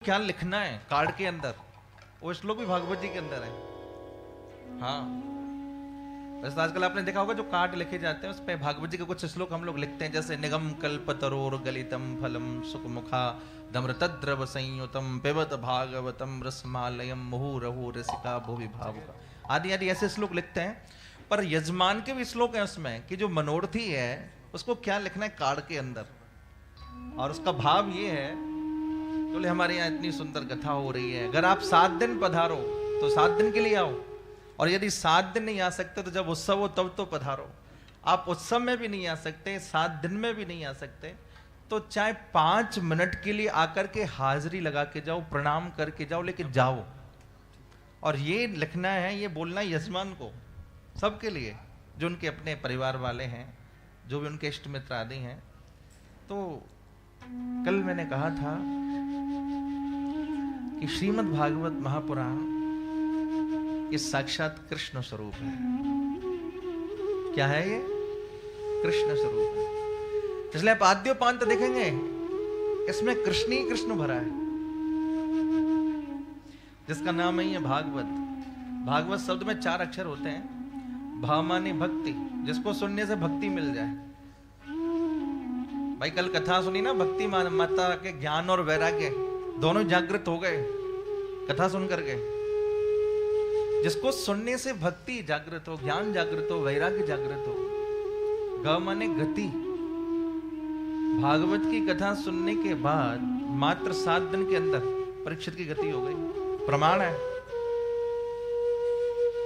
क्या लिखना है कार्ड के अंदर, वो श्लोक भी भागवत जी के अंदर है। हाँ, वैसे आजकल आपने देखा होगा जो कार्ड लिखे जाते हैं उस पे भागवत जी के कुछ श्लोक हम लोग लिखते हैं, जैसे निगम कल्पतरोर गलितम फलम सुखमुखा दम्रतद्रव संयुतम पिबत भागवतम रसमालयम मुहुरहु रसिका भुवि भावुका आदि आदि ऐसे श्लोक लिखते हैं। पर यजमान के भी श्लोक हैं उसमें कि जो मनोरथी है उसको क्या लिखना है कार्ड के अंदर, और उसका भाव ये है, बोले हमारे यहाँ इतनी सुंदर कथा हो रही है, अगर आप 7 दिन पधारो तो 7 दिन के लिए आओ, और यदि 7 दिन नहीं आ सकते तो जब उत्सव हो तब तो पधारो। आप उत्सव में भी नहीं आ सकते, 7 दिन में भी नहीं आ सकते, तो चाहे 5 मिनट के लिए आकर के हाजिरी लगा के जाओ, प्रणाम करके जाओ, लेकिन जाओ। और ये लिखना है, ये बोलना है यजमान को, सबके लिए, जो उनके अपने परिवार वाले हैं, जो भी उनके इष्ट मित्र आदि हैं। तो कल मैंने कहा था कि श्रीमद् भागवत महापुराण ये साक्षात कृष्ण स्वरूप है। क्या है ये? कृष्ण स्वरूप है। इसलिए आप आद्योपांत देखेंगे इसमें कृष्ण ही कृष्ण भरा है, जिसका नाम ही है भागवत। भागवत शब्द में 4 अक्षर होते हैं। भा माने भक्ति, जिसको सुनने से भक्ति मिल जाए। भाई कल कथा सुनी ना, भक्ति माता के ज्ञान और वैराग्य दोनों जागृत हो गए कथा सुन करके। जिसको सुनने से भक्ति जागृत हो, ज्ञान जागृत हो, वैराग्य जागृत हो। ग माने गति। भागवत की कथा सुनने के बाद मात्र 7 दिन के अंदर परीक्षित की गति हो गई, प्रमाण है।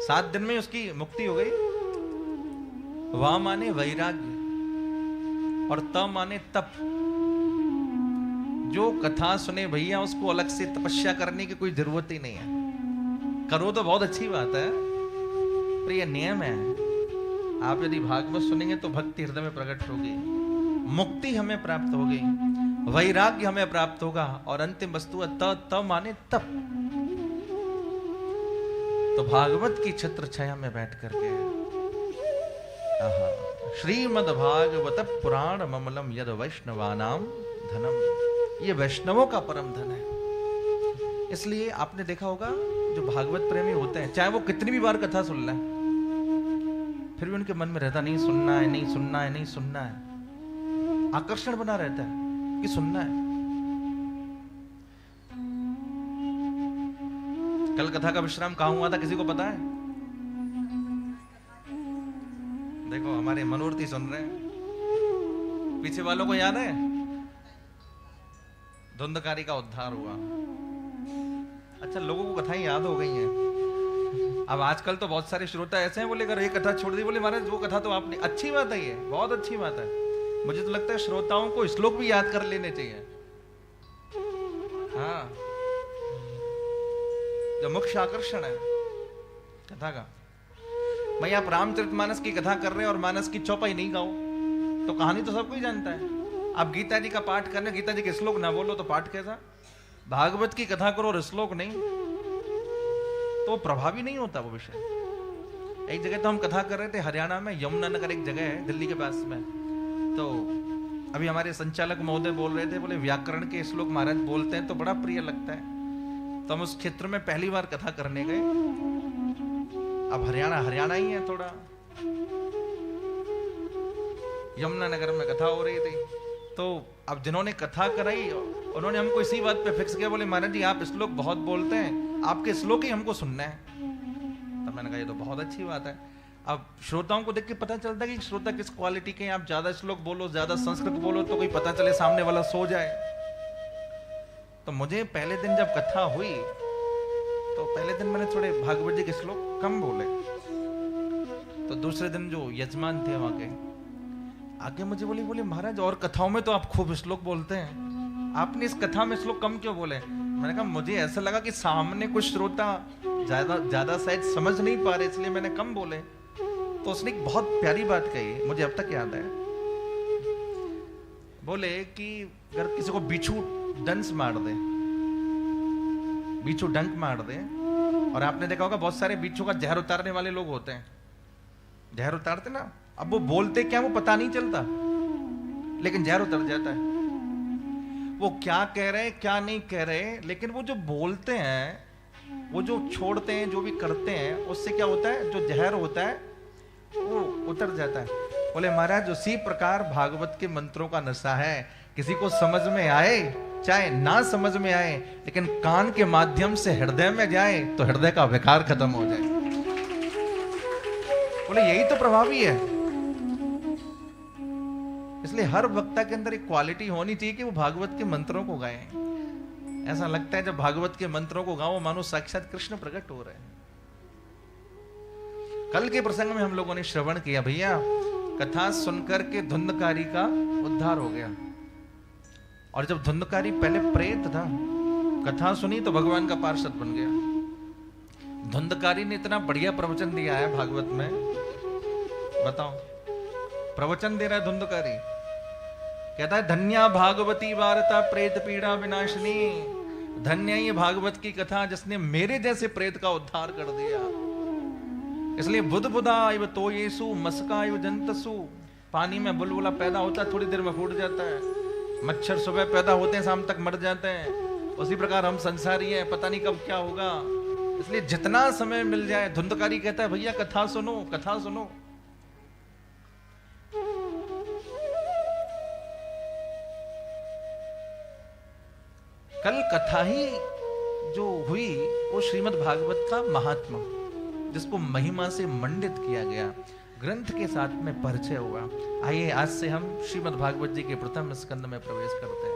7 दिन में उसकी मुक्ति हो गई। वा माने वैराग्य और त माने तप। जो कथा सुने भैया उसको अलग से तपस्या करने की कोई जरूरत ही नहीं है। करो तो बहुत अच्छी बात है, पर यह नियम है। आप यदि भागवत सुनेंगे तो भक्ति हृदय में प्रकट होगी, मुक्ति हमें प्राप्त होगी, वैराग्य हमें प्राप्त होगा, और अंतिम वस्तु है त माने तप। तो भागवत की छत्र छाया में बैठ करके श्रीमद् भागवत पुराण ममलम यद वैष्णवानाम धनम, ये वैष्णवों का परम धन है। इसलिए आपने देखा होगा जो भागवत प्रेमी होते हैं, चाहे वो कितनी भी बार कथा सुन लें, फिर भी उनके मन में रहता नहीं सुनना है, नहीं सुनना है, नहीं सुनना है। आकर्षण बना रहता है कि सुनना है। कल कथा का विश्राम कहां हुआ था, किसी को पता है? देखो हमारे मनोरथी सुन रहे हैं, पीछे वालों को याद है? धुंधकारी का उद्धार हुआ। अच्छा, लोगों को कथाएं याद हो गई हैं। अब आजकल तो बहुत सारे श्रोता ऐसे हैं, बोले अगर ये कथा छोड़ दी, बोले महाराज वो कथा तो आपने, अच्छी बात है, ये बहुत अच्छी बात है। मुझे तो लगता है श्रोताओं को श्लोक भी याद कर लेने चाहिए। हाँ, जो मुख्य आकर्षण है कथा का। भाई आप रामचरितमानस की कथा कर रहे हैं और मानस की चौपाई नहीं गाओ तो कहानी तो सब कोई जानता है। आप गीता जी का पाठ करने, गीता जी के श्लोक ना बोलो तो पाठ कैसा? भागवत की कथा करो और श्लोक नहीं, तो प्रभावी नहीं होता वो विषय। एक जगह तो हम कथा कर रहे थे हरियाणा में, यमुनानगर एक जगह है दिल्ली के पास में। तो अभी हमारे संचालक महोदय बोल रहे थे, बोले व्याकरण के श्लोक महाराज बोलते हैं तो बड़ा प्रिय लगता है। तो हम उस क्षेत्र में पहली बार कथा करने गए। अब हरियाणा ही है थोड़ा। यमुनानगर में कथा हो रही थी, तो अब जिन्होंने कथा कराई उन्होंने हमको इसी बात पे फिक्स किया, बोले महाराज जी आप श्लोक बहुत बोलते हैं, आपके श्लोक ही हमको सुनना है। तब मैंने कहा ये तो बहुत अच्छी बात है। अब श्रोताओं को देख के पता चलता है कि श्रोता किस क्वालिटी के हैं। आप ज्यादा श्लोक बोलो, ज्यादा संस्कृत बोलो तो कोई पता चले सामने वाला सो जाए। तो मुझे पहले दिन जब कथा हुई तो पहले दिन मैंने थोड़े भागवत जी के श्लोक कम बोले। तो दूसरे दिन जो यजमान थे वहां के आगे मुझे बोले महाराज और कथाओं में तो आप खूब श्लोक बोलते हैं, आपने इस कथा में श्लोक कम क्यों बोले? मैंने कहा मुझे ऐसा लगा कि सामने कुछ श्रोता ज्यादा शायद समझ नहीं पा रहे, इसलिए मैंने कम बोले। तो उसने एक बहुत प्यारी बात कही, मुझे अब तक याद है। बोले कि अगर किसी को बिच्छू डंस मार दे, बिच्छू डंक मार दे, और आपने देखा होगा बहुत सारे बिच्छू का जहर उतारने वाले लोग होते हैं, जहर उतारते ना, अब वो बोलते क्या वो पता नहीं चलता, लेकिन जहर उतर जाता है। वो क्या कह रहे हैं क्या नहीं कह रहे, लेकिन वो जो बोलते हैं, वो जो छोड़ते हैं, जो भी करते हैं, उससे क्या होता है, जो जहर होता है वो उतर जाता है। बोले महाराज उसी प्रकार भागवत के मंत्रों का नशा है, किसी को समझ में आए चाहे ना समझ में आए, लेकिन कान के माध्यम से हृदय में जाए तो हृदय का विकार खत्म हो जाए। बोले यही तो प्रभावी है। इसलिए हर वक्ता के अंदर एक क्वालिटी होनी चाहिए कि वो भागवत के मंत्रों को गाए। ऐसा लगता है जब भागवत के मंत्रों को गाओ मानो साक्षात कृष्ण प्रकट हो रहे हैं। कल के प्रसंग में हम लोगों ने श्रवण किया भैया, कथा सुनकर के धुंधकारी का उद्धार हो गया। और जब धुंधकारी पहले प्रेत था, कथा सुनी तो भगवान का पार्षद बन गया। धुंधकारी ने इतना बढ़िया प्रवचन दिया है भागवत में, बताओ। प्रवचन दे रहा है धुंधकारी, कहता है धन्या भागवती वार्ता प्रेत पीड़ा विनाशिनी। धन्य ये भागवत की कथा जिसने मेरे जैसे प्रेत का उद्धार कर दिया। इसलिए बुध बुधा इव तो येसु मस्का इव जंतसु। पानी में बुलबुला पैदा होता है, थोड़ी देर में फूट जाता है। मच्छर सुबह पैदा होते हैं, शाम तक मर जाते हैं। उसी प्रकार हम संसारी हैं, पता नहीं कब क्या होगा। इसलिए जितना समय मिल जाए, धुंधकारी कहता है भैया कथा सुनो, कथा सुनो। कल कथा ही जो हुई वो श्रीमद् भागवत का महात्मा, जिसको महिमा से मंडित किया गया, ग्रंथ के साथ में परिचय हुआ। आइए आज से हम श्रीमद् भागवत जी के प्रथम स्कंद में प्रवेश करते हैं।